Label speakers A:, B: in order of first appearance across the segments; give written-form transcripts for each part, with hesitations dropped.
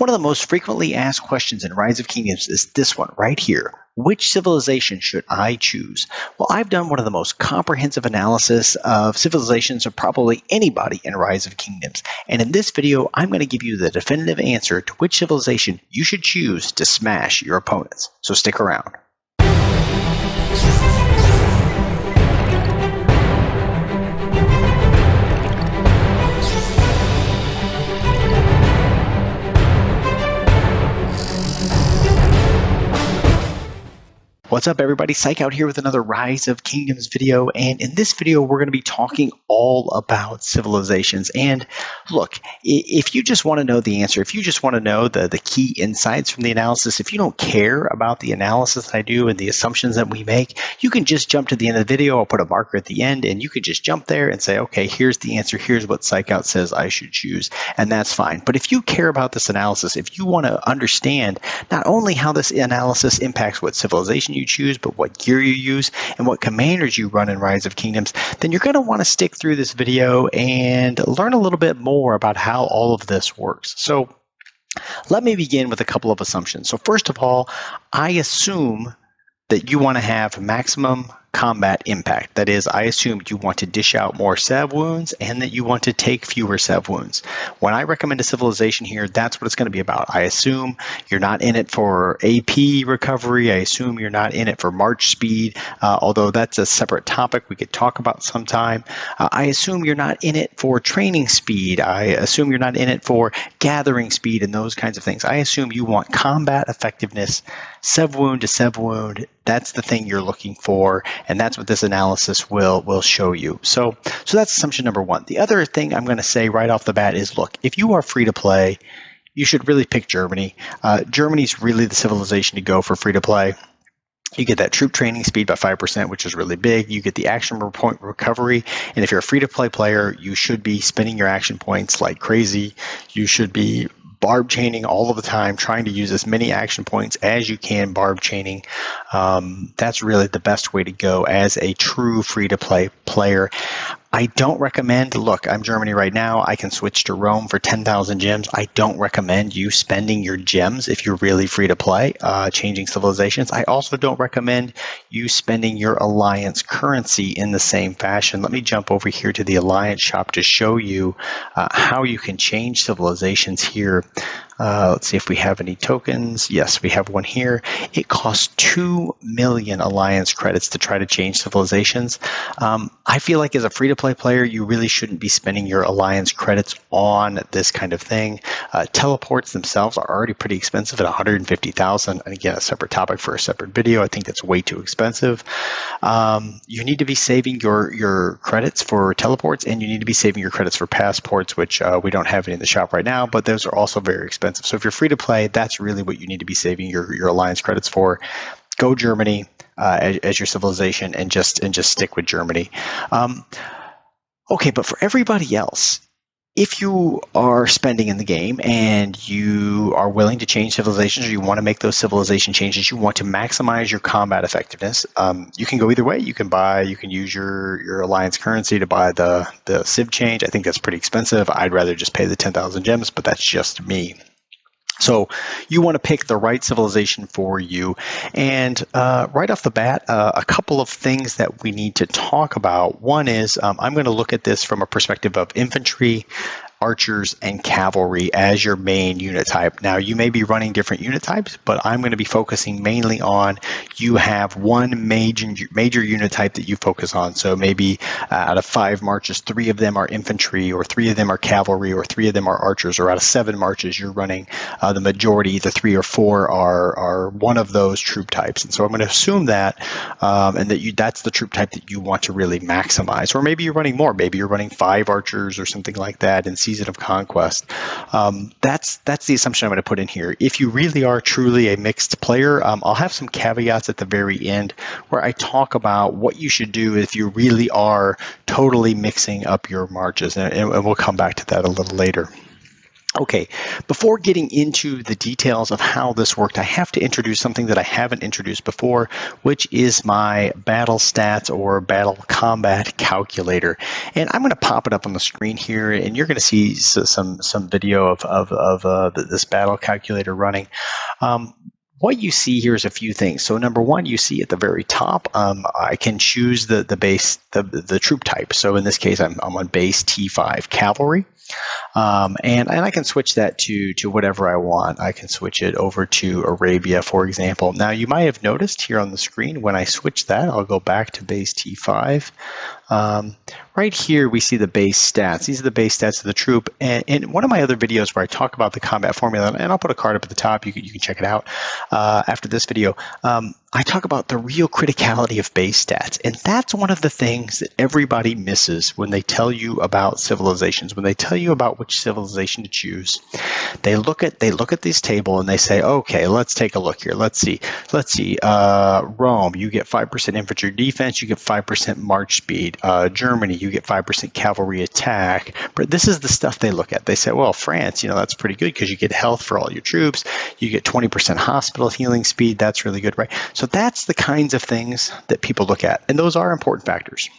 A: One of the most frequently asked questions in Rise of Kingdoms is this one right here. Which civilization should I choose? Well, I've done one of the most comprehensive analysis of civilizations of probably anybody in Rise of Kingdoms. And in this video, I'm going to give you the definitive answer to which civilization you should choose to smash your opponents. So stick around. What's up, everybody? Psych out here with another Rise of Kingdoms video, and in this video we're going to be talking all about civilizations. And look, if you just want to know the answer, if you just want to know the key insights from the analysis, if you don't care about the analysis that I do and the assumptions that we make, you can just jump to the end of the video. I'll put a marker at the end and you could just jump there and say, okay, here's the answer, here's what Psych out says I should choose, and that's fine. But if you care about this analysis, if you want to understand not only how this analysis impacts what civilization you choose, but what gear you use and what commanders you run in Rise of Kingdoms, then you're going to want to stick through this video and learn a little bit more about how all of this works. So let me begin with a couple of assumptions. So first of all, I assume that you want to have maximum combat impact. That is, I assume you want to dish out more sev wounds and that you want to take fewer sev wounds. When I recommend a civilization here, that's what it's going to be about. I assume you're not in it for AP recovery. I assume you're not in it for march speed, although that's a separate topic we could talk about sometime. I assume you're not in it for training speed. I assume you're not in it for gathering speed and those kinds of things. I assume you want combat effectiveness, sev wound to sev wound. That's the thing you're looking for, and that's what this analysis will show you. So that's assumption number one. The other thing I'm going to say right off the bat is, look, if you are free to play, you should really pick Germany. Germany's really the civilization to go for free to play. You get that troop training speed by 5%, which is really big. You get the action point recovery. And if you're a free-to-play player, you should be spending your action points like crazy. You should be barb chaining all of the time, trying to use as many action points as you can barb chaining. That's really the best way to go as a true free-to-play player. I don't recommend, look, I'm Germany right now. I can switch to Rome for 10,000 gems. I don't recommend you spending your gems if you're really free to play, changing civilizations. I also don't recommend you spending your alliance currency in the same fashion. Let me jump over here to the alliance shop to show you how you can change civilizations here. Let's see if we have any tokens. Yes, we have one here. It costs 2 million alliance credits to try to change civilizations. I feel like as a free-to-play player, you really shouldn't be spending your alliance credits on this kind of thing. Teleports themselves are already pretty expensive at 150,000. And again, a separate topic for a separate video. I think that's way too expensive. You need to be saving your credits for teleports, and you need to be saving your credits for passports, which we don't have any in the shop right now, but those are also very expensive. So if you're free to play, that's really what you need to be saving your alliance credits for. Go Germany as your civilization, and just stick with Germany. Okay, but for everybody else, if you are spending in the game and you are willing to change civilizations, or you want to make those civilization changes, you want to maximize your combat effectiveness, you can go either way. You can use your alliance currency to buy the civ change. I think that's pretty expensive. I'd rather just pay the 10,000 gems, but that's just me. So you want to pick the right civilization for you. And right off the bat, a couple of things that we need to talk about. One is I'm going to look at this from a perspective of infantry, archers, and cavalry as your main unit type. Now, you may be running different unit types, but I'm going to be focusing mainly on you have one major unit type that you focus on. So maybe out of 5 marches, 3 of them are infantry, or 3 of them are cavalry, or 3 of them are archers, or out of 7 marches, you're running the majority, the 3 or 4 are one of those troop types. And so I'm going to assume that, and that that's the troop type that you want to really maximize. Or maybe you're running more. Maybe you're running 5 archers or something like that, and Season of Conquest. That's the assumption I'm going to put in here. If you really are truly a mixed player, I'll have some caveats at the very end where I talk about what you should do if you really are totally mixing up your marches, and we'll come back to that a little later. Okay, before getting into the details of how this worked, I have to introduce something that I haven't introduced before, which is my battle stats or battle combat calculator. And I'm going to pop it up on the screen here, and you're going to see some video of this battle calculator running. What you see here is a few things. So number one, you see at the very top, I can choose the base, the troop type. So in this case, I'm on base T5 cavalry. And I can switch that to whatever I want. I can switch it over to Arabia, for example. Now, you might have noticed here on the screen, when I switch that, I'll go back to base T5. Right here, we see the base stats. These are the base stats of the troop. And in one of my other videos where I talk about the combat formula, and I'll put a card up at the top, you can check it out after this video, I talk about the real criticality of base stats. And that's one of the things that everybody misses when they tell you about civilizations. When they tell you about which civilization to choose, they look at this table and they say, okay, let's take a look here. Let's see. Rome, you get 5% infantry defense, you get 5% march speed. Germany, you get 5% cavalry attack. But this is the stuff they look at. They say, well, France, that's pretty good because you get health for all your troops. You get 20% hospital healing speed. That's really good, right? So that's the kinds of things that people look at. And those are important factors.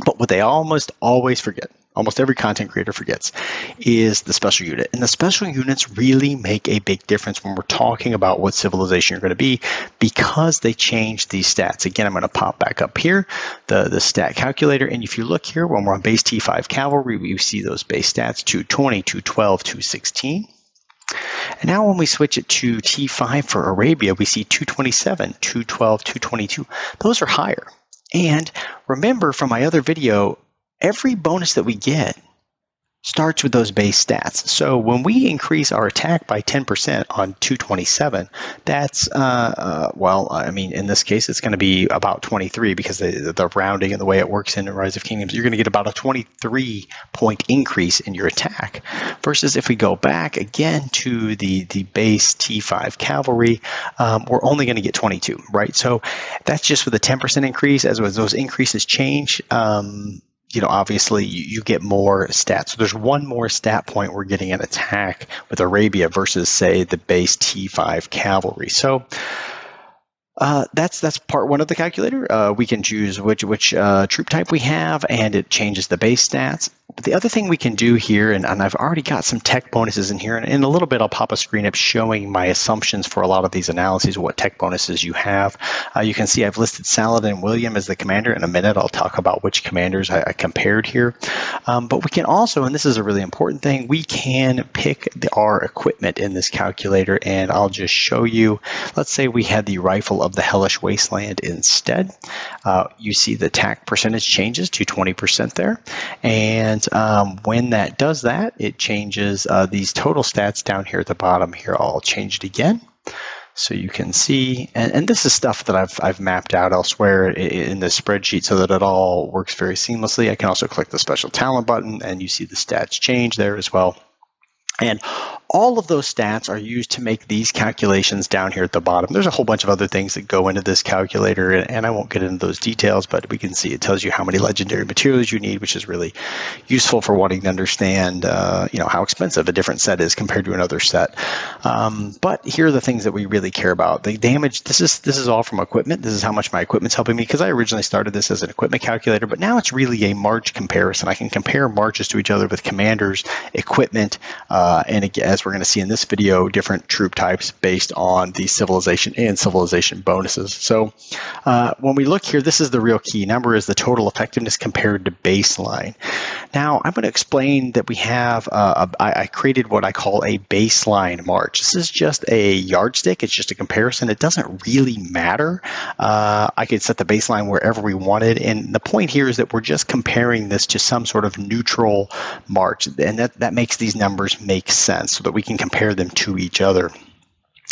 A: But what they almost always forget, almost every content creator forgets, is the special unit. And the special units really make a big difference when we're talking about what civilization you're going to be, because they change these stats. Again, I'm going to pop back up here, the stat calculator. And if you look here, when we're on base T5 cavalry, we see those base stats, 220, 212, 216. And now when we switch it to T5 for Arabia, we see 227, 212, 222. Those are higher. And remember from my other video, every bonus that we get starts with those base stats. So when we increase our attack by 10% on 227, that's, in this case, it's going to be about 23 because the rounding and the way it works in Rise of Kingdoms, you're going to get about a 23-point increase in your attack. Versus if we go back again to the base T5 cavalry, we're only going to get 22, right? So that's just with a 10% increase. As those increases change, obviously you get more stats. So there's one more stat point we're getting an attack with Arabia versus, say, the base T5 cavalry. So that's part one of the calculator. We can choose which troop type we have, and it changes the base stats. But the other thing we can do here, and I've already got some tech bonuses in here, and in a little bit I'll pop a screen up showing my assumptions for a lot of these analyses, what tech bonuses you have. You can see I've listed Saladin and William as the commander. In a minute I'll talk about which commanders I compared here. But we can also, and this is a really important thing, we can pick our equipment in this calculator, and I'll just show you. Let's say we had the Rifle of the Hellish Wasteland instead. You see the attack percentage changes to 20% there, and when that does that, it changes these total stats down here at the bottom here. I'll change it again. So you can see, and this is stuff that I've mapped out elsewhere in the spreadsheet so that it all works very seamlessly. I can also click the special talent button, and you see the stats change there as well. And all of those stats are used to make these calculations down here at the bottom. There's a whole bunch of other things that go into this calculator, and I won't get into those details, but we can see it tells you how many legendary materials you need, which is really useful for wanting to understand how expensive a different set is compared to another set. But here are the things that we really care about. The damage, this is all from equipment. This is how much my equipment's helping me, because I originally started this as an equipment calculator, but now it's really a march comparison. I can compare marches to each other with commanders, equipment, and again, as we're going to see in this video, different troop types based on the civilization and civilization bonuses. So when we look here, this is the real key number, is the total effectiveness compared to baseline. Now I'm going to explain that we have, I created what I call a baseline march. This is just a yardstick. It's just a comparison. It doesn't really matter. I could set the baseline wherever we wanted. And the point here is that we're just comparing this to some sort of neutral march. And that makes these numbers make sense so that we can compare them to each other.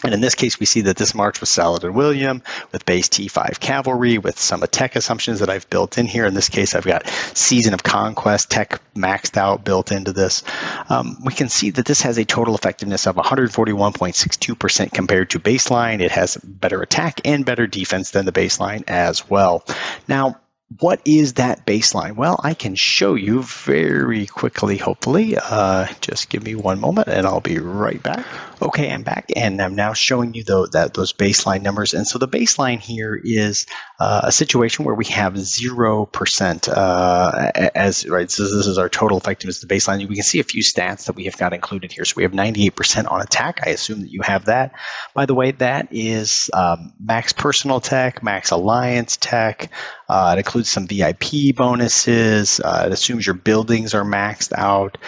A: And in this case, we see that this march was Saladin William with base T5 cavalry with some tech assumptions that I've built in here. In this case, I've got Season of Conquest tech maxed out built into this. We can see that this has a total effectiveness of 141.62% compared to baseline. It has better attack and better defense than the baseline as well. Now, what is that baseline? Well, I can show you very quickly, hopefully. Just give me one moment and I'll be right back. Okay, I'm back and I'm now showing you those baseline numbers. And so the baseline here is a situation where we have 0% right. So this is our total effectiveness of the baseline. We can see a few stats that we have got included here. So we have 98% on attack. I assume that you have that. By the way, that is max personal tech, max alliance tech. It includes some VIP bonuses. It assumes your buildings are maxed out.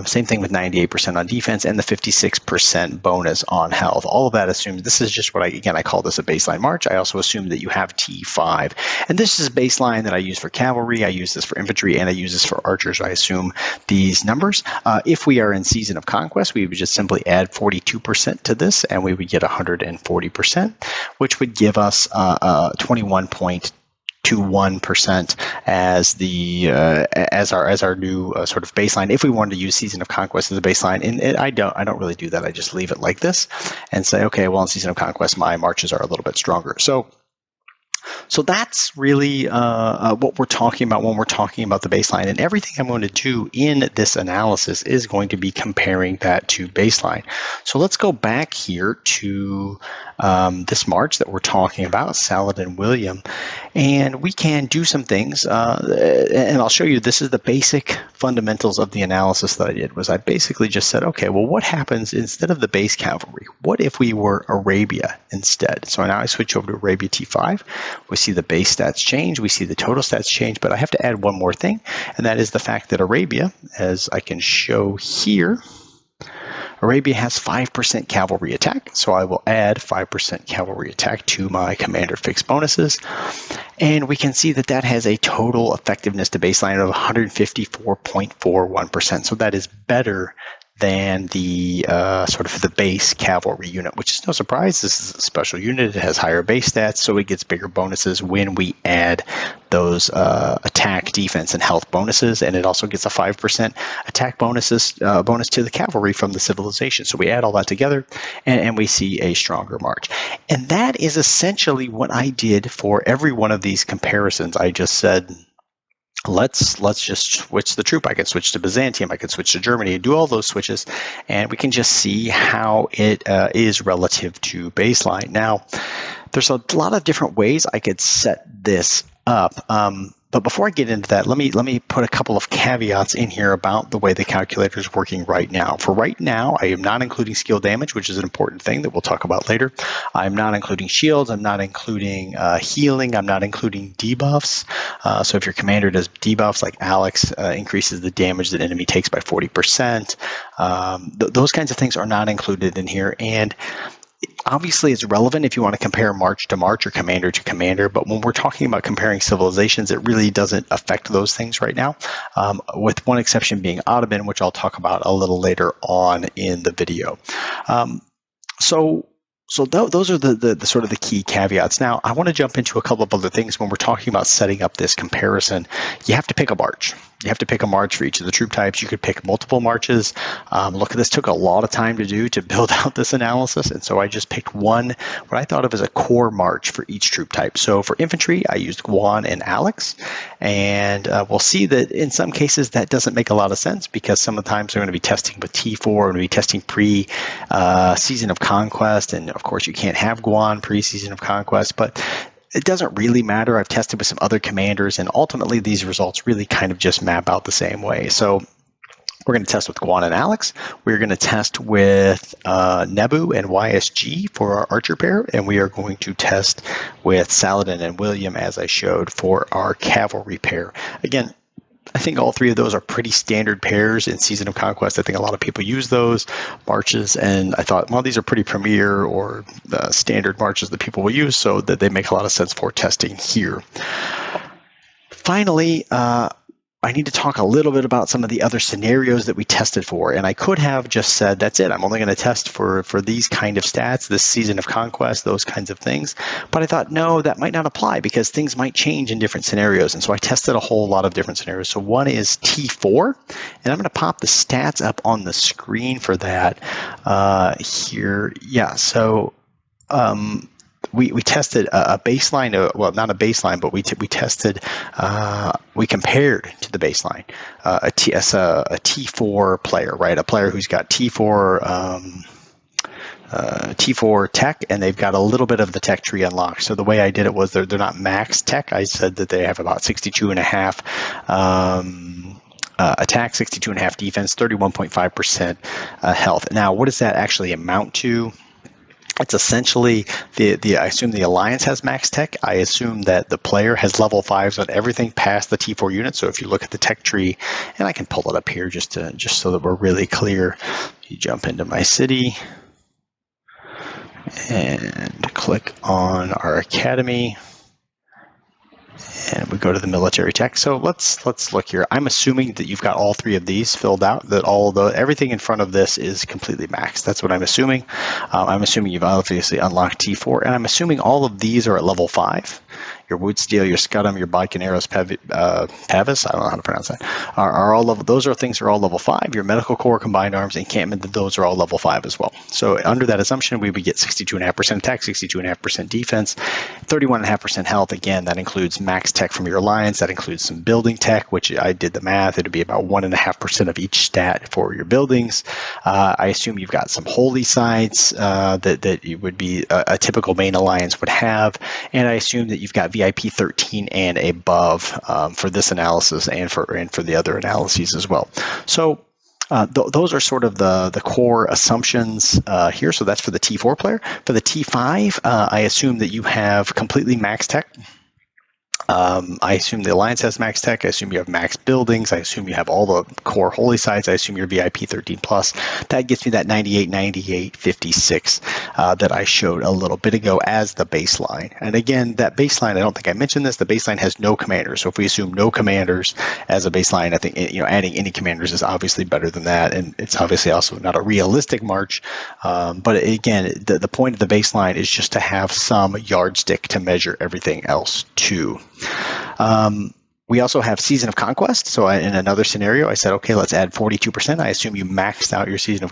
A: Same thing with 98% on defense and the 56% bonus on health. All of that assumes, this is just what I call this a baseline march. I also assume that you have T5. And this is a baseline that I use for cavalry. I use this for infantry, and I use this for archers. I assume these numbers. If we are in Season of Conquest, we would just simply add 42% to this, and we would get 140%, which would give us 21.21% as our new sort of baseline. If we wanted to use Season of Conquest as a baseline, and I don't really do that. I just leave it like this and say, okay, well, in Season of Conquest, my marches are a little bit stronger. So that's really what we're talking about when we're talking about the baseline. And everything I'm going to do in this analysis is going to be comparing that to baseline. So let's go back here to this march that we're talking about, Saladin William. And we can do some things. And I'll show you, this is the basic fundamentals of the analysis that I did. Was I basically just said, okay, well, what happens instead of the base cavalry? What if we were Arabia instead? So now I switch over to Arabia T5. We see the base stats change, we see the total stats change, but I have to add one more thing, and that is the fact that Arabia, as I can show here, Arabia has 5% cavalry attack, so I will add 5% cavalry attack to my commander fixed bonuses, and we can see that that has a total effectiveness to baseline of 154.41%, so that is better than the sort of the base cavalry unit, which is no surprise. This is a special unit. It has higher base stats, so it gets bigger bonuses when we add those attack, defense, and health bonuses, and it also gets a 5% attack bonus to the cavalry from the civilization. So we add all that together, and we see a stronger march. And that is essentially what I did for every one of these comparisons. I just said, let's just switch the troop. I could switch to Byzantium. I could switch to Germany and do all those switches, and we can just see how it is relative to baseline. Now, there's a lot of different ways I could set this up. But before I get into that, let me put a couple of caveats in here about the way the calculator is working right now. For right now, I am not including skill damage, which is an important thing that we'll talk about later. I'm not including shields. I'm not including healing. I'm not including debuffs. So if your commander does debuffs like Alex, increases the damage that enemy takes by 40%, those kinds of things are not included in here. And obviously, it's relevant if you want to compare march to march or commander to commander, but when we're talking about comparing civilizations, it really doesn't affect those things right now, with one exception being Ottoman, which I'll talk about a little later on in the video. So those are the sort of the key caveats. Now, I want to jump into a couple of other things when we're talking about setting up this comparison. You have to pick a march. You have to pick a march for each of the troop types. You could pick multiple marches. Look, this took a lot of time to do to build out this analysis, and so I just picked one, what I thought of as a core march for each troop type. So for infantry, I used Guan and Alex, and we'll see that in some cases that doesn't make a lot of sense because sometimes they're going to be testing with T4, we're going to be testing pre-Season of Conquest, and of course you can't have Guan pre-Season of Conquest, but it doesn't really matter. I've tested with some other commanders, and ultimately these results really kind of just map out the same way. So we're going to test with Guan and Alex. We're going to test with Nebu and YSG for our archer pair, and we are going to test with Saladin and William, as I showed, for our cavalry pair. Again, I think all three of those are pretty standard pairs in Season of Conquest. I think a lot of people use those marches, and I thought, well, these are pretty premier or standard marches that people will use, so that they make a lot of sense for testing here. Finally, I need to talk a little bit about some of the other scenarios that we tested for, and I could have just said, that's it, I'm only going to test for these kind of stats, this Season of Conquest, those kinds of things. But I thought, no, that might not apply because things might change in different scenarios, and so I tested a whole lot of different scenarios. So one is T4, and I'm going to pop the stats up on the screen for that here. Yeah, so we tested a baseline, well, not a baseline, but we tested, we compared to the baseline a T4 player, right? A player who's got T4 tech, and they've got a little bit of the tech tree unlocked. So the way I did it was they're not max tech. I said that they have about 62.5 attack, 62.5 defense, 31.5% health. Now, what does that actually amount to? It's essentially I assume the alliance has max tech. I assume that the player has level 5s on everything past the T4 unit. So if you look at the tech tree, and I can pull it up here just so that we're really clear. You jump into my city and click on our academy, and we go to the military tech. So let's look here. I'm assuming that you've got all 3 of these filled out, that everything in front of this is completely maxed. That's what I'm assuming. I'm assuming you've obviously unlocked T4, and I'm assuming all of these are at level 5. Your Wood Steel, your Scudam, your Buccaneros, Pavis, I don't know how to pronounce that, are all level. Those things are all level 5. Your Medical Core, Combined Arms, Encampment, those are all level 5 as well. So under that assumption, we would get 62.5% attack, 62.5% defense, 31.5% health. Again, that includes max tech from your alliance. That includes some building tech, which I did the math. It'd be about 1.5% of each stat for your buildings. I assume you've got some holy sites that you would be a typical main alliance would have, and I assume that you've got VIP 13 and above for this analysis and for the other analyses as well. So those are sort of the core assumptions here. So that's for the T4 player. For the T5, I assume that you have completely max tech. I assume the Alliance has max tech. I assume you have max buildings. I assume you have all the core holy sites. I assume you're VIP 13 plus. That gets me that 98, 98, 56 that I showed a little bit ago as the baseline. And again, that baseline, I don't think I mentioned this, the baseline has no commanders. So if we assume no commanders as a baseline, I think adding any commanders is obviously better than that. And it's obviously also not a realistic march. But again, the point of the baseline is just to have some yardstick to measure everything else to. We also have Season of Conquest. So in another scenario, I said, okay, let's add 42%. I assume you maxed out your Season of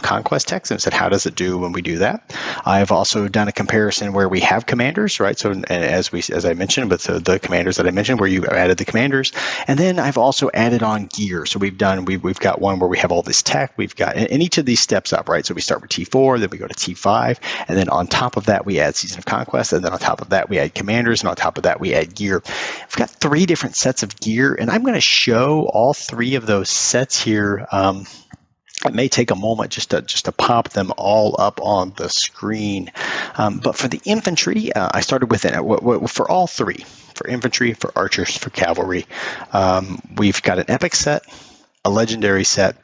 A: Conquest text, and said, how does it do when we do that? I've also done a comparison where we have commanders, right? So as I mentioned, with the commanders that I mentioned, where you added the commanders, and then I've also added on gear. So we've got one where we have all this tech. We've got in each of these steps up, right? So we start with T4, then we go to T5, and then on top of that we add Season of Conquest, and then on top of that we add commanders, and on top of that we add gear. We've got 3 different sets of gear, and I'm going to show all 3 of those sets here. It may take a moment just to pop them all up on the screen. But for the infantry, I started with for all 3, for infantry, for archers, for cavalry. We've got an epic set, a legendary set,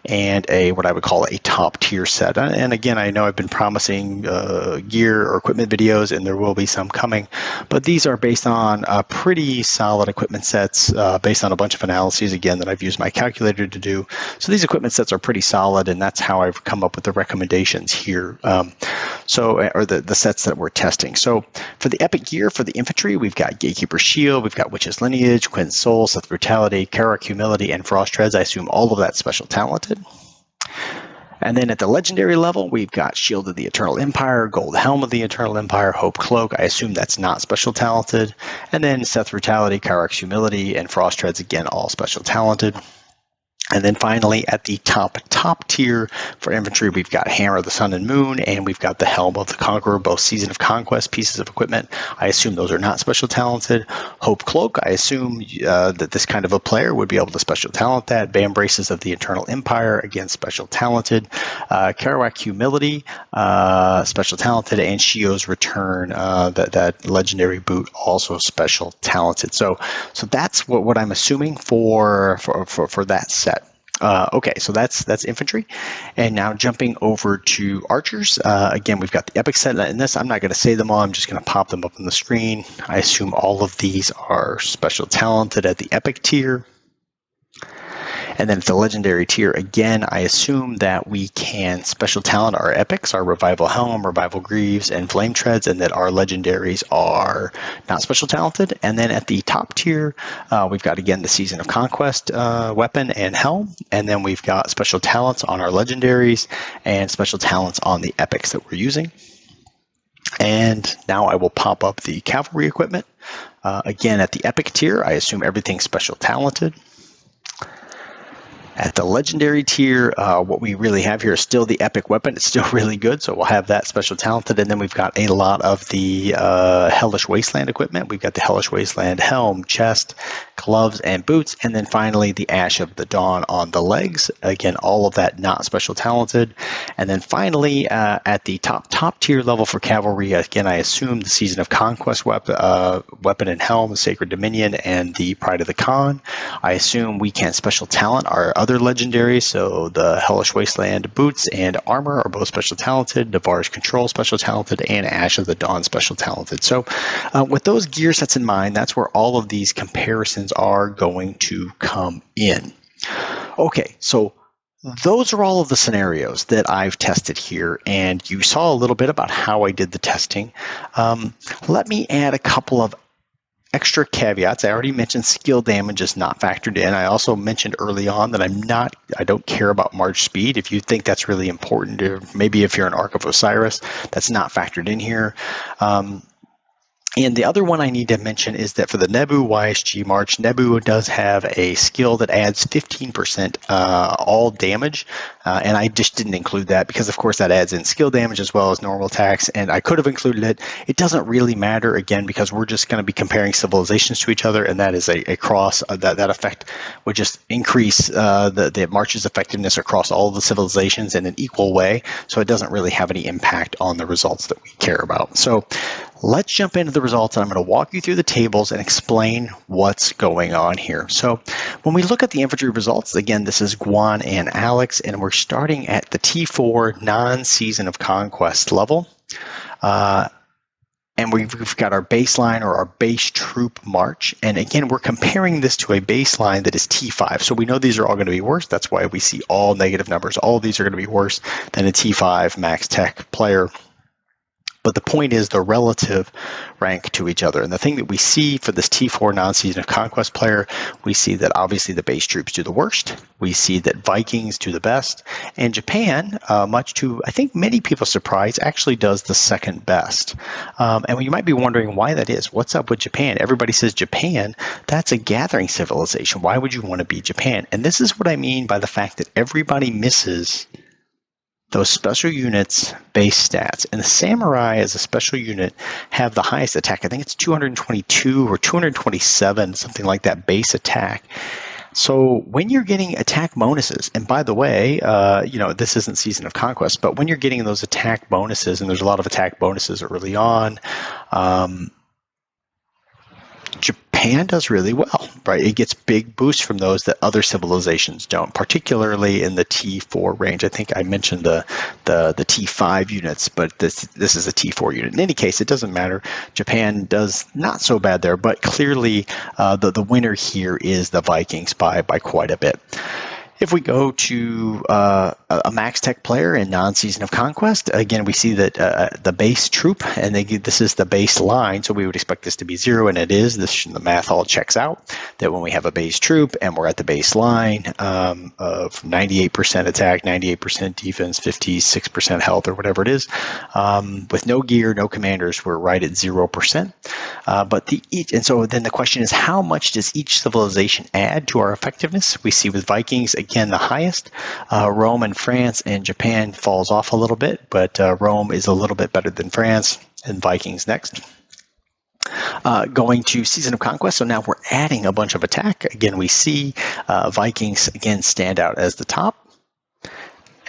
A: and what I would call a top tier set. And again, I know I've been promising gear or equipment videos, and there will be some coming, but these are based on pretty solid equipment sets based on a bunch of analyses, again, that I've used my calculator to do. So these equipment sets are pretty solid, and that's how I've come up with the recommendations here. Or the sets that we're testing. So for the epic gear, for the infantry, we've got Gatekeeper Shield, we've got Witch's Lineage, Quinn's Soul, Seth Brutality, Karak Humility, and Frost Treads. I assume all of that special talented. And then at the legendary level, we've got Shield of the Eternal Empire, Gold Helm of the Eternal Empire, Hope Cloak. I assume that's not special talented. And then Seth Brutality, Karak's Humility, and Frost Treads, again, all special talented. And then finally, at the top tier for infantry, we've got Hammer of the Sun and Moon, and we've got the Helm of the Conqueror, both Season of Conquest pieces of equipment. I assume those are not special talented. Hope Cloak, I assume that this kind of a player would be able to special talent that. Bam Braces of the Eternal Empire, again, special talented. Kerouac Humility, special talented, and Shio's Return, that legendary boot, also special talented. So that's what I'm assuming for that set. Okay, so that's infantry. And now jumping over to archers. Again, we've got the epic set. And this, I'm not going to say them all. I'm just going to pop them up on the screen. I assume all of these are special talented at the epic tier. And then at the legendary tier, again, I assume that we can special talent our epics, our Revival Helm, Revival Greaves, and Flame Treads, and that our legendaries are not special talented. And then at the top tier, we've got, again, the Season of Conquest weapon and helm. And then we've got special talents on our legendaries and special talents on the epics that we're using. And now I will pop up the cavalry equipment. Again, at the epic tier, I assume everything's special talented. At the legendary tier, what we really have here is still the epic weapon. It's still really good, so we'll have that special talented. And then we've got a lot of the Hellish Wasteland equipment. We've got the Hellish Wasteland helm, chest, gloves, and boots. And then finally, the Ash of the Dawn on the legs. Again, all of that not special talented. And then finally, at the top tier level for cavalry, again, I assume the Season of Conquest weapon and helm, the Sacred Dominion, and the Pride of the Khan. I assume we can special talent our other legendaries, so the Hellish Wasteland boots and armor are both special talented, Navarre's Control special talented, and Ash of the Dawn special talented. So with those gear sets in mind, that's where all of these comparisons are going to come in. Okay, so those are all of the scenarios that I've tested here, and you saw a little bit about how I did the testing. Let me add a couple of extra caveats. I already mentioned skill damage is not factored in. I also mentioned early on that I don't care about march speed. If you think that's really important, or maybe if you're an Ark of Osiris, that's not factored in here. And the other one I need to mention is that for the Nebu YSG March, Nebu does have a skill that adds 15% all damage, and I just didn't include that because, of course, that adds in skill damage as well as normal attacks, and I could have included it. It doesn't really matter, again, because we're just going to be comparing civilizations to each other, and that is a cross. That effect would just increase the March's effectiveness across all of the civilizations in an equal way, so it doesn't really have any impact on the results that we care about. So let's jump into the results, and I'm going to walk you through the tables and explain what's going on here. So when we look at the infantry results, again, this is Guan and Alex, and we're starting at the T4 non-Season of Conquest level. And we've got our baseline or our base troop march. And again, we're comparing this to a baseline that is T5. So we know these are all going to be worse. That's why we see all negative numbers. All of these are going to be worse than a T5 max tech player. But the point is the relative rank to each other. And the thing that we see for this T4 non-Season of Conquest player, we see that obviously the base troops do the worst. We see that Vikings do the best. And Japan, much to, I think, many people's surprise, actually does the second best. And you might be wondering why that is. What's up with Japan? Everybody says Japan, that's a gathering civilization. Why would you want to be Japan? And this is what I mean by the fact that everybody misses those special units base stats. And the samurai as a special unit have the highest attack. I think it's 222 or 227, something like that, base attack. So when you're getting attack bonuses, and by the way, this isn't Season of Conquest, but when you're getting those attack bonuses, and there's a lot of attack bonuses early on, Japan does really well, right? It gets big boosts from those that other civilizations don't, particularly in the T4 range. I think I mentioned the T5 units, but this is a T4 unit. In any case, it doesn't matter. Japan does not so bad there, but clearly the winner here is the Vikings by quite a bit. If we go to a max tech player in non-Season of Conquest, again, we see that the base troop, and this is the baseline, so we would expect this to be 0, and it is. The math all checks out, that when we have a base troop and we're at the baseline of 98% attack, 98% defense, 56% health, or whatever it is, with no gear, no commanders, we're right at 0%. And so then the question is, how much does each civilization add to our effectiveness? We see with Vikings, again, the highest. Rome and France and Japan falls off a little bit, but Rome is a little bit better than France, and Vikings next. Going to Season of Conquest, so now we're adding a bunch of attack. Again, we see Vikings, again, stand out as the top.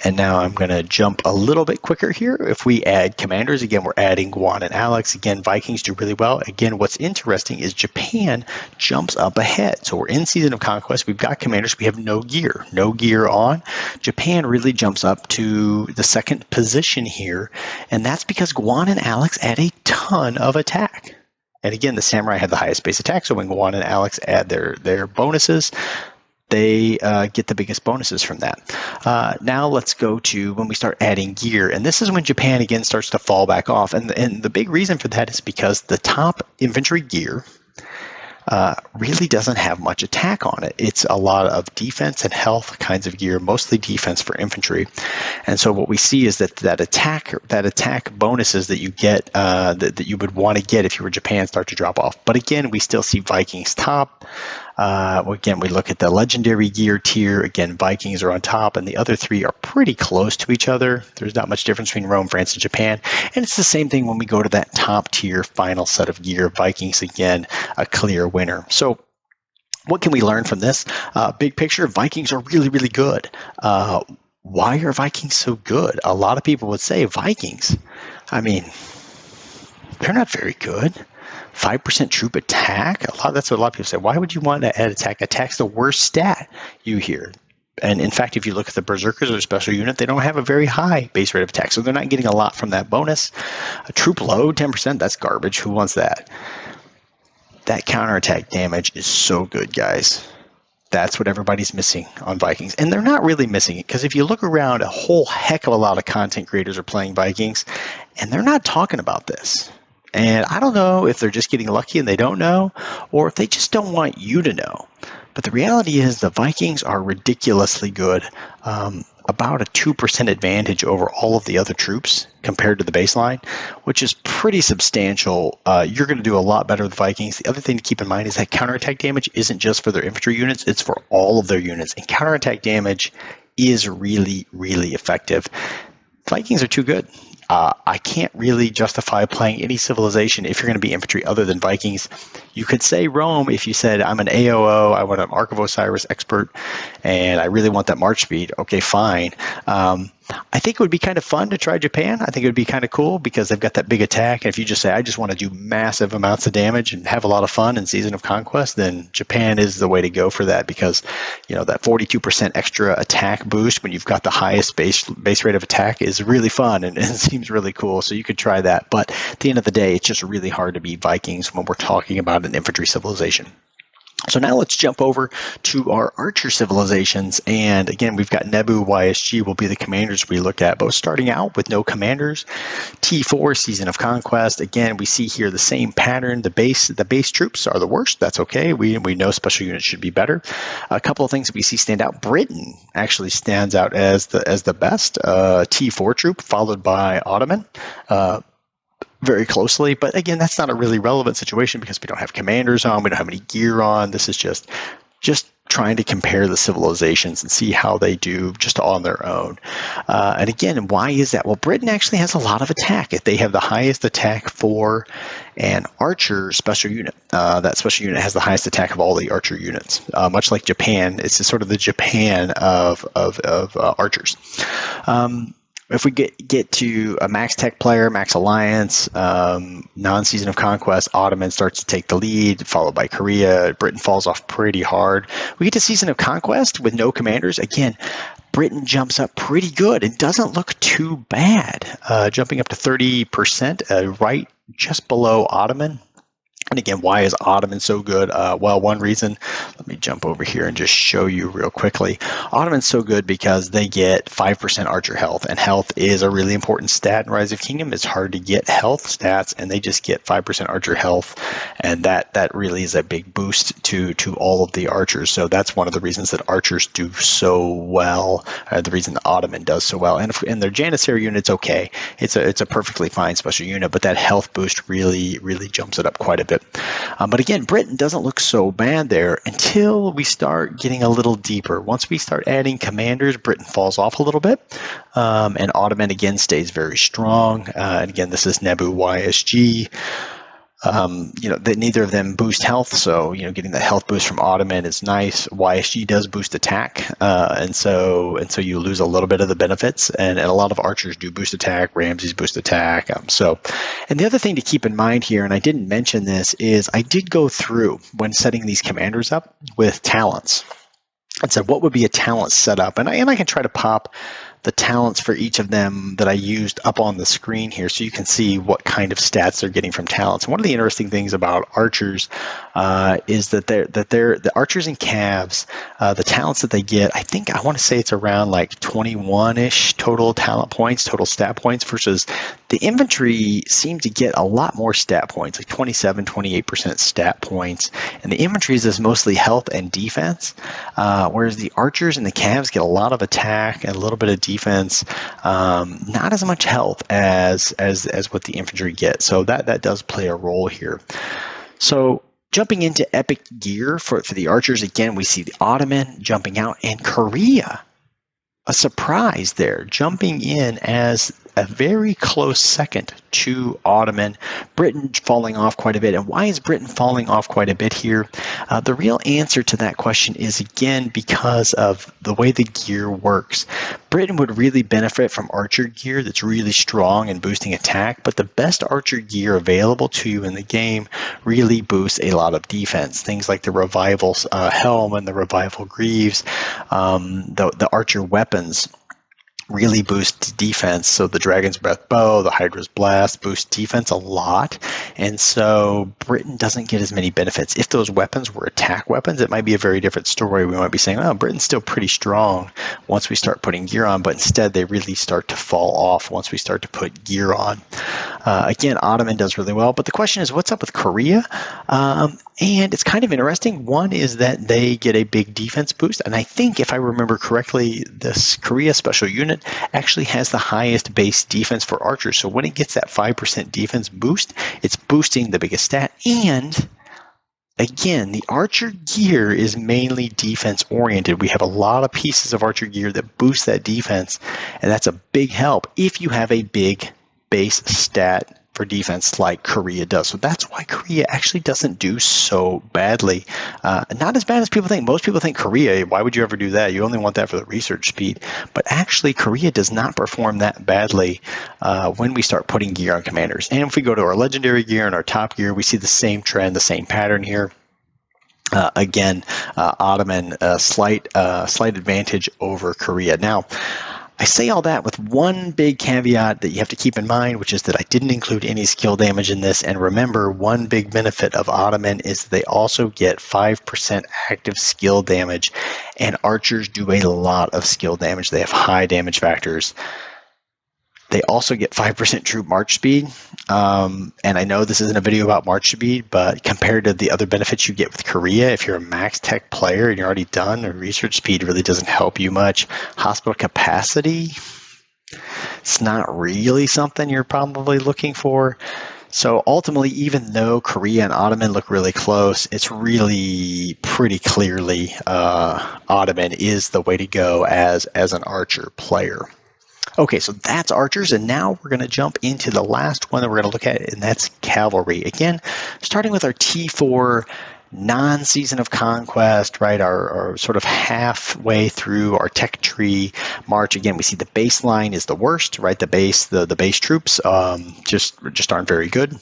A: And now I'm going to jump a little bit quicker here. If we add commanders, again, we're adding Guan and Alex. Again, Vikings do really well. Again, what's interesting is Japan jumps up ahead. So we're in Season of Conquest. We've got commanders. We have no gear. No gear on. Japan really jumps up to the second position here. And that's because Guan and Alex add a ton of attack. And again, the samurai had the highest base attack. So when Guan and Alex add their bonuses, they get the biggest bonuses from that. Now let's go to when we start adding gear. And this is when Japan, again, starts to fall back off. And the big reason for that is because the top infantry gear really doesn't have much attack on it. It's a lot of defense and health kinds of gear, mostly defense for infantry. And so what we see is that attack bonuses that you get, that you would want to get if you were Japan, start to drop off. But again, we still see Vikings top. Again, we look at the legendary gear tier. Again, Vikings are on top, and the other three are pretty close to each other. There's not much difference between Rome, France, and Japan. And it's the same thing when we go to that top tier final set of gear. Vikings, again, a clear winner. So what can we learn from this? Big picture, Vikings are really, really good. Why are Vikings so good? A lot of people would say Vikings, I mean, they're not very good. 5% troop attack. That's what a lot of people say. Why would you want to add attack? Attack's the worst stat you hear. And in fact, if you look at the Berserkers or special unit, they don't have a very high base rate of attack. So they're not getting a lot from that bonus. A troop load, 10%, that's garbage. Who wants that? That counterattack damage is so good, guys. That's what everybody's missing on Vikings. And they're not really missing it, because if you look around, a whole heck of a lot of content creators are playing Vikings, and they're not talking about this. And I don't know if they're just getting lucky and they don't know, or if they just don't want you to know. But the reality is the Vikings are ridiculously good, about a 2% advantage over all of the other troops compared to the baseline, which is pretty substantial. You're going to do a lot better with Vikings. The other thing to keep in mind is that counterattack damage isn't just for their infantry units, it's for all of their units. And counterattack damage is really, really effective. Vikings are too good. I can't really justify playing any civilization if you're going to be infantry other than Vikings. You could say Rome if you said, I'm an AOO, I want an Ark of Osiris expert, and I really want that march speed. Okay, fine. I think it would be kind of fun to try Japan. I think it would be kind of cool because they've got that big attack. And if you just say, I just want to do massive amounts of damage and have a lot of fun in Season of Conquest, then Japan is the way to go for that, because, you know, that 42% extra attack boost when you've got the highest base rate of attack is really fun and it seems really cool. So you could try that. But at the end of the day, it's just really hard to beat Vikings when we're talking about an infantry civilization. So now let's jump over to our archer civilizations. And again, we've got Nebu, YSG will be the commanders we look at, both starting out with no commanders. T4, Season of Conquest. Again, we see here the same pattern. The base troops are the worst. That's okay. We know special units should be better. A couple of things that we see stand out. Britain actually stands out as the best. T4 troop, followed by Ottoman. Very closely, but again, that's not a really relevant situation because we don't have commanders on, we don't have any gear on. This is just trying to compare the civilizations and see how they do just on their own. And again, why is that? Well, Britain actually has a lot of attack. They have the highest attack for an archer special unit. That special unit has the highest attack of all the archer units. Much like Japan, it's sort of the Japan of archers. If we get to a Max Tech player, Max Alliance, non-Season of Conquest, Ottoman starts to take the lead, followed by Korea. Britain falls off pretty hard. We get to Season of Conquest with no commanders. Again, Britain jumps up pretty good. It doesn't look too bad, jumping up to 30%, right just below Ottoman. And again, why is Ottoman so good? Well, one reason, let me jump over here and just show you real quickly. Ottoman's so good because they get 5% archer health, and health is a really important stat in Rise of Kingdom. It's hard to get health stats, and they just get 5% archer health, and that really is a big boost to all of the archers. So that's one of the reasons that archers do so well, the reason the Ottoman does so well. And their Janissary unit's okay. It's a perfectly fine special unit, but that health boost really, really jumps it up quite a bit. But again, Britain doesn't look so bad there until we start getting a little deeper. Once we start adding commanders, Britain falls off a little bit, and Ottoman again stays very strong. And again, this is Nebu YSG. Neither of them boost health, so getting the health boost from Ottoman is nice. YSG does boost attack, and so you lose a little bit of the benefits, and a lot of archers do boost attack. Ramses boost attack. And the other thing to keep in mind here, and I didn't mention this, is I did go through when setting these commanders up with talents and said what would be a talent setup, and I can try to pop the talents for each of them that I used up on the screen here, so you can see what kind of stats they're getting from talents. And one of the interesting things about archers is that the archers and calves, the talents that they get, I want to say it's around like 21-ish total talent points, total stat points, versus the infantry seem to get a lot more stat points, like 27-28% stat points. And the infantry is mostly health and defense, whereas the archers and the calves get a lot of attack and a little bit of defense, not as much health as what the infantry get. So that does play a role here. So jumping into epic gear for the archers, again, we see the Ottoman jumping out, and Korea, a surprise there, jumping in as a very close second to Ottoman. Britain falling off quite a bit. And why is Britain falling off quite a bit here? The real answer to that question is, again, because of the way the gear works. Britain would really benefit from archer gear that's really strong and boosting attack, but the best archer gear available to you in the game really boosts a lot of defense. Things like the Revival helm and the Revival greaves, the archer weapons really boost defense. So the Dragon's Breath bow, the Hydra's blast boost defense a lot. And so Britain doesn't get as many benefits. If those weapons were attack weapons, it might be a very different story. We might be saying, oh, Britain's still pretty strong once we start putting gear on, but instead they really start to fall off once we start to put gear on. Again, Ottoman does really well, but the question is, what's up with Korea? And it's kind of interesting. One is that they get a big defense boost, and I think, if I remember correctly, this Korea special unit actually has the highest base defense for archers. So when it gets that 5% defense boost, it's boosting the biggest stat. And again, the archer gear is mainly defense oriented. We have a lot of pieces of archer gear that boost that defense, and that's a big help if you have a big base stat for defense like Korea does. So that's why Korea actually doesn't do so badly. Not as bad as people think. Most people think Korea, why would you ever do that? You only want that for the research speed. But actually, Korea does not perform that badly when we start putting gear on commanders. And if we go to our legendary gear and our top gear, we see the same trend, the same pattern here. Again, Ottoman, slight advantage over Korea. Now, I say all that with one big caveat that you have to keep in mind, which is that I didn't include any skill damage in this. And remember, one big benefit of Ottoman is that they also get 5% active skill damage, and archers do a lot of skill damage. They have high damage factors. They also get 5% troop march speed. And I know this isn't a video about march speed, but compared to the other benefits you get with Korea, if you're a max tech player and you're already done, the research speed really doesn't help you much. Hospital capacity, it's not really something you're probably looking for. So ultimately, even though Korea and Ottoman look really close, it's really pretty clearly Ottoman is the way to go as an archer player. Okay, so that's archers, and now we're going to jump into the last one that we're going to look at, and that's cavalry. Again, starting with our T4 non-season of conquest, right? Our sort of halfway through our tech tree march. Again, we see the baseline is the worst, right? The base troops just aren't very good.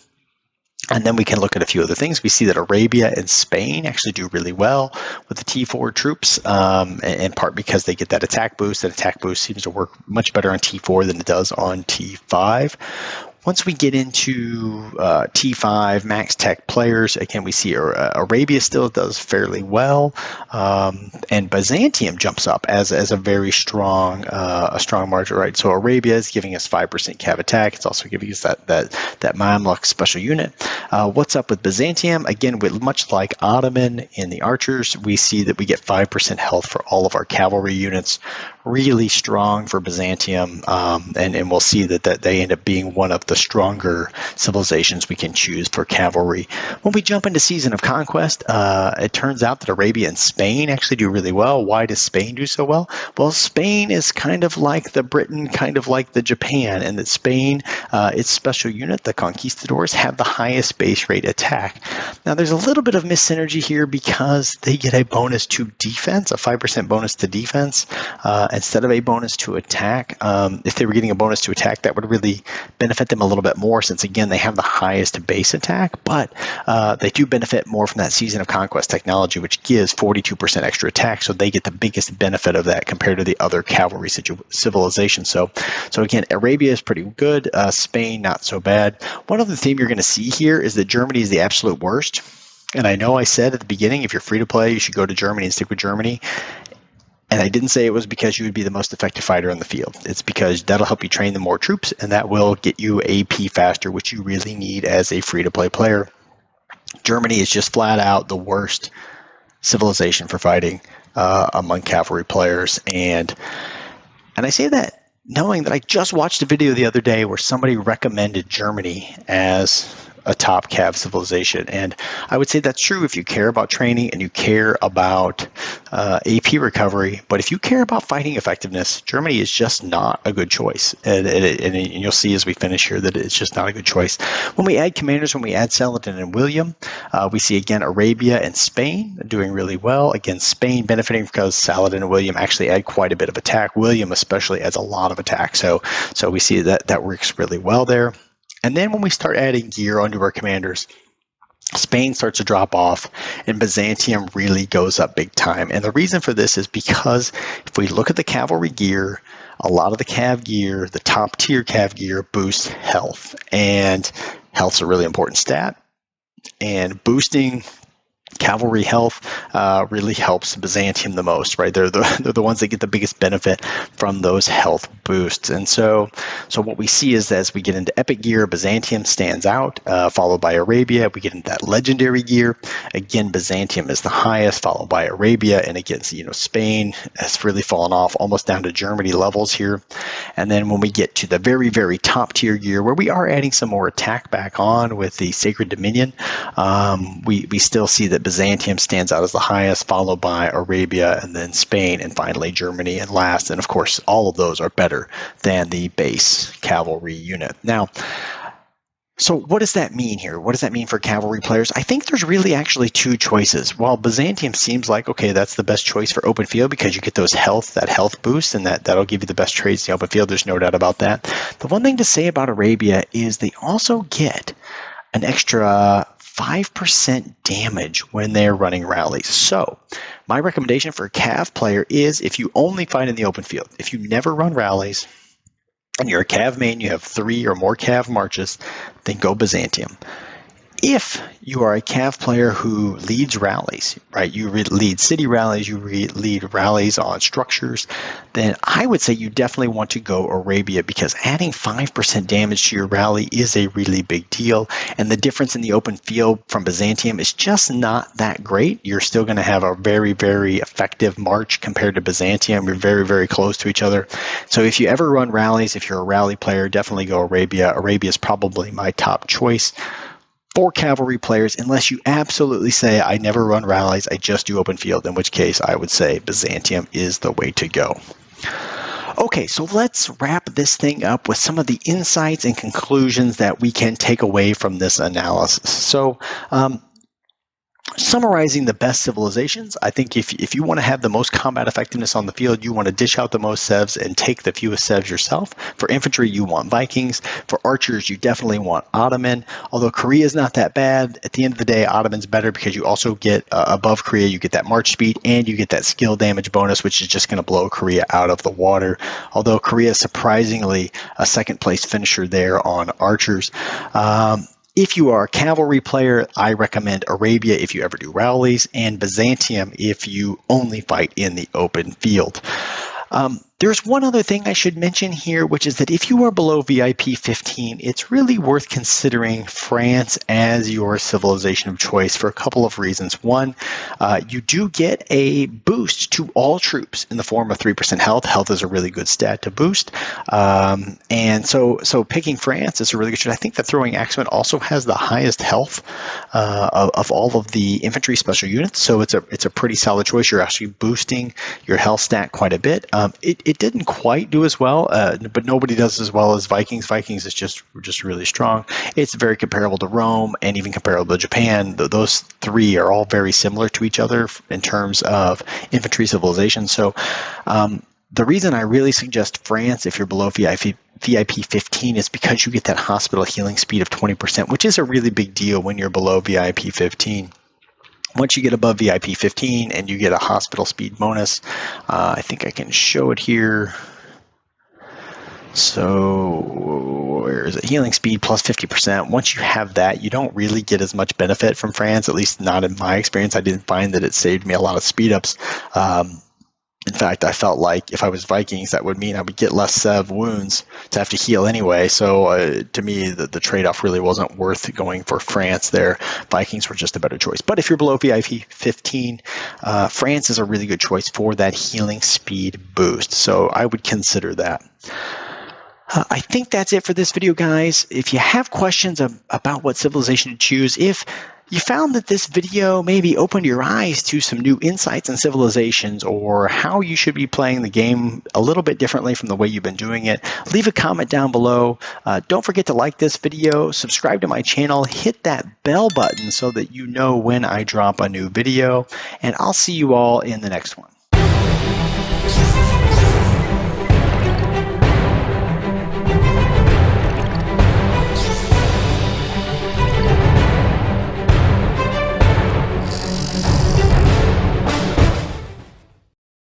A: And then we can look at a few other things. We see that Arabia and Spain actually do really well with the T4 troops, in part because they get that attack boost. That attack boost seems to work much better on T4 than it does on T5. Once we get into T5 max tech players, again, we see Arabia still does fairly well, and Byzantium jumps up as a very strong margin, right? So Arabia is giving us 5% cav attack. It's also giving us that Mamluk special unit. What's up with Byzantium? Again, much like Ottoman in the archers, we see that we get 5% health for all of our cavalry units. Really strong for Byzantium, and we'll see that they end up being one of the stronger civilizations we can choose for cavalry. When we jump into Season of Conquest, it turns out that Arabia and Spain actually do really well. Why does Spain do so well? Well, Spain is kind of like the Britain, kind of like the Japan, and that Spain, its special unit, the Conquistadors, have the highest base rate attack. Now, there's a little bit of missynergy here because they get a bonus to defense, a 5% bonus to defense, instead of a bonus to attack. If they were getting a bonus to attack, that would really benefit them a little bit more, since again they have the highest base attack, but they do benefit more from that Season of Conquest technology, which gives 42% extra attack, so they get the biggest benefit of that compared to the other cavalry civilizations. So again, Arabia is pretty good, Spain not so bad. One other theme you're going to see here is that Germany is the absolute worst. And I know I said at the beginning, if you're free to play, you should go to Germany and stick with Germany. And I didn't say it was because you would be the most effective fighter on the field. It's because that'll help you train the more troops, and that will get you AP faster, which you really need as a free-to-play player. Germany is just flat out the worst civilization for fighting among cavalry players. And I say that knowing that I just watched a video the other day where somebody recommended Germany as a top cav civilization, and I would say that's true if you care about training and you care about AP recovery. But if you care about fighting effectiveness, Germany is just not a good choice, and you'll see as we finish here that it's just not a good choice. When we add commanders, when we add Saladin and William, we see again Arabia and Spain doing really well. Again, Spain benefiting because Saladin and William actually add quite a bit of attack. William especially adds a lot of attack, so we see that works really well there. And then when we start adding gear onto our commanders, Spain starts to drop off and Byzantium really goes up big time. And the reason for this is because if we look at the cavalry gear, a lot of the cav gear, the top tier cav gear, boosts health. And health's a really important stat. And boosting cavalry health really helps Byzantium the most, right? They're the ones that get the biggest benefit from those health boosts. And so what we see is that as we get into epic gear, Byzantium stands out, followed by Arabia. We get into that legendary gear. Again, Byzantium is the highest, followed by Arabia. And again, Spain has really fallen off almost down to Germany levels here. And then when we get to the very, very top tier gear, where we are adding some more attack back on with the Sacred Dominion, we still see that Byzantium stands out as the highest, followed by Arabia and then Spain, and finally Germany and last. And of course, all of those are better than the base cavalry unit. Now, so what does that mean here? What does that mean for cavalry players? I think there's really actually two choices. While Byzantium seems like, okay, that's the best choice for open field because you get that health boost, and that'll give you the best trades in the open field. There's no doubt about that. The one thing to say about Arabia is they also get an extra 5% damage when they're running rallies. So my recommendation for a cav player is if you only fight in the open field, if you never run rallies and you're a cav main, you have 3 or more cav marches, then go Byzantium. If you are a cav player who leads rallies, right? You lead city rallies, you lead rallies on structures, then I would say you definitely want to go Arabia, because adding 5% damage to your rally is a really big deal. And the difference in the open field from Byzantium is just not that great. You're still going to have a very, very effective march compared to Byzantium. You're very, very close to each other. So if you ever run rallies, if you're a rally player, definitely go Arabia. Arabia is probably my top choice for cavalry players, unless you absolutely say, I never run rallies, I just do open field, in which case I would say Byzantium is the way to go. Okay, so let's wrap this thing up with some of the insights and conclusions that we can take away from this analysis. So, summarizing the best civilizations, I think if you want to have the most combat effectiveness on the field, you want to dish out the most sevs and take the fewest sevs yourself. For infantry, you want Vikings. For archers, you definitely want Ottoman. Although Korea is not that bad, at the end of the day, Ottoman's better because you also get, above Korea, you get that march speed and you get that skill damage bonus, which is just going to blow Korea out of the water. Although Korea is surprisingly a second place finisher there on archers. If you are a cavalry player, I recommend Arabia if you ever do rallies, and Byzantium if you only fight in the open field. There's one other thing I should mention here, which is that if you are below VIP 15, it's really worth considering France as your civilization of choice for a couple of reasons. One, you do get a boost to all troops in the form of 3% health. Health is a really good stat to boost. And so picking France is a really good choice. I think that throwing Axeman also has the highest health of all of the infantry special units. So it's a pretty solid choice. You're actually boosting your health stat quite a bit. It didn't quite do as well, but nobody does as well as Vikings. Vikings is just really strong. It's very comparable to Rome and even comparable to Japan. Those three are all very similar to each other in terms of infantry civilization. So The reason I really suggest France if you're below VIP 15 is because you get that hospital healing speed of 20%, which is a really big deal when you're below VIP 15. Once you get above VIP 15 and you get a hospital speed bonus, I think I can show it here. So where is it? Healing speed plus 50%. Once you have that, you don't really get as much benefit from France, at least not in my experience. I didn't find that it saved me a lot of speed ups. In fact, I felt like if I was Vikings, that would mean I would get less Sev wounds to have to heal anyway. So to me, the trade-off really wasn't worth going for France there. Vikings were just a better choice. But if you're below VIP 15, France is a really good choice for that healing speed boost. So I would consider that. I think that's it for this video, guys. If you have questions about what civilization to choose, if you found that this video maybe opened your eyes to some new insights on civilizations or how you should be playing the game a little bit differently from the way you've been doing it, leave a comment down below. Don't forget to like this video, subscribe to my channel, hit that bell button so that you know when I drop a new video, and I'll see you all in the next one.